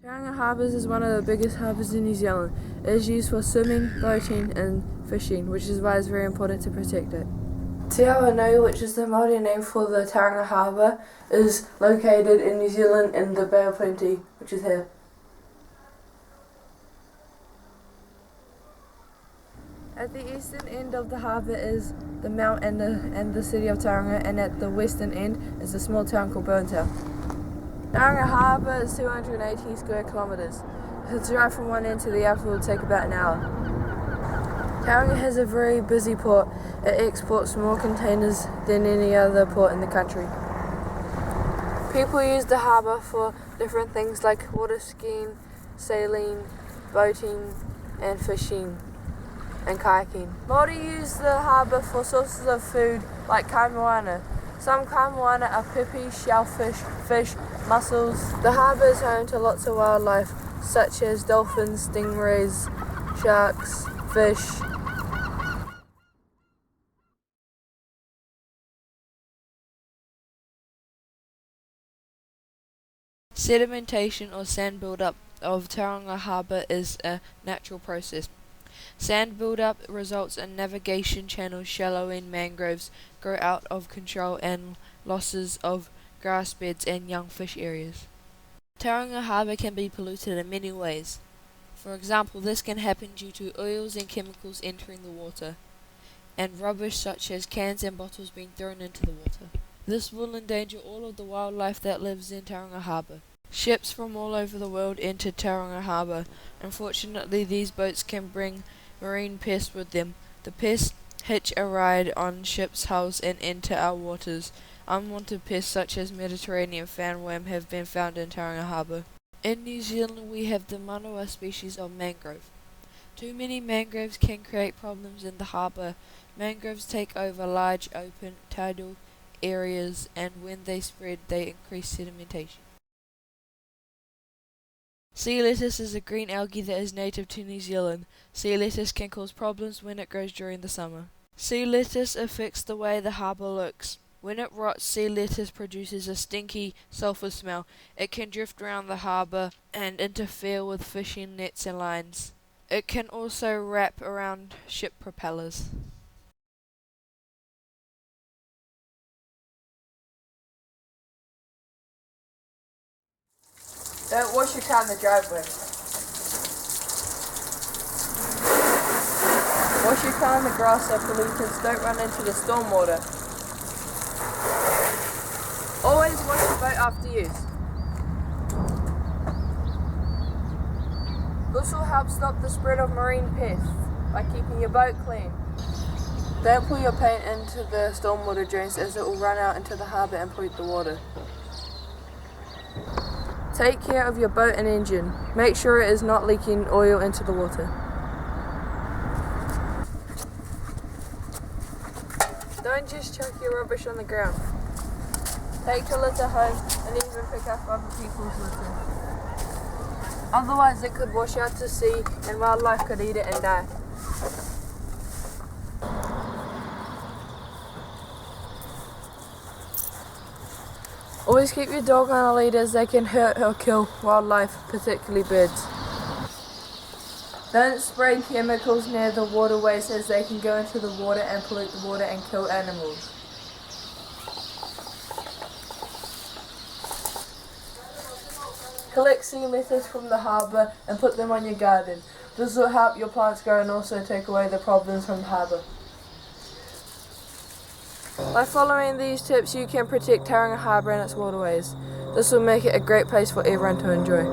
Tauranga Harbour is one of the biggest harbours in New Zealand. It is used for swimming, boating and fishing, which is why it's very important to protect it. Te Awanui, which is the Māori name for the Tauranga Harbour, is located in New Zealand in the Bay of Plenty, which is here. At the eastern end of the harbour is the mount and the city of Tauranga, and at the western end is a small town called Burntown. Tauranga Harbour is 280 square kilometres. To drive from one end to the other will take about an hour. Tauranga has a very busy port. It exports more containers than any other port in the country. People use the harbour for different things like water skiing, sailing, boating and fishing and kayaking. Māori use the harbour for sources of food like kaimoana. Some kaimoana are pipi, shellfish, fish, mussels. The harbour is home to lots of wildlife such as dolphins, stingrays, sharks, fish. Sedimentation or sand build-up of Tauranga Harbour is a natural process. Sand build-up results in navigation channels shallowing, mangroves grow out of control and losses of grass beds and young fish areas. Tauranga Harbour can be polluted in many ways. For example, this can happen due to oils and chemicals entering the water, and rubbish such as cans and bottles being thrown into the water. This will endanger all of the wildlife that lives in Tauranga Harbour. Ships from all over the world enter Tauranga Harbour. Unfortunately, these boats can bring marine pests with them. The pests hitch a ride on ships' hulls and enter our waters. Unwanted pests such as Mediterranean fanworm have been found in Tauranga Harbour. In New Zealand we have the manawa species of mangrove. Too many mangroves can create problems in the harbour. Mangroves take over large open tidal areas, and when they spread they increase sedimentation. Sea lettuce is a green algae that is native to New Zealand. Sea lettuce can cause problems when it grows during the summer. Sea lettuce affects the way the harbour looks. When it rots, sea lettuce produces a stinky, sulphur smell. It can drift around the harbour and interfere with fishing nets and lines. It can also wrap around ship propellers. Don't wash your car in the driveway. Wash your car in the grass so pollutants don't run into the stormwater. Always wash your boat after use. This will help stop the spread of marine pests by keeping your boat clean. Don't pour your paint into the stormwater drains as it will run out into the harbour and pollute the water. Take care of your boat and engine. Make sure it is not leaking oil into the water. Don't just chuck your rubbish on the ground. Take your litter home and even pick up other people's litter. Otherwise it could wash out to sea and wildlife could eat it and die. Always keep your dog on a lead as they can hurt or kill wildlife, particularly birds. Don't spray chemicals near the waterways as they can go into the water and pollute the water and kill animals. Collect sea lettuce from the harbour and put them on your garden. This will help your plants grow and also take away the problems from the harbour. By following these tips you can protect Tauranga Harbour and its waterways. This will make it a great place for everyone to enjoy.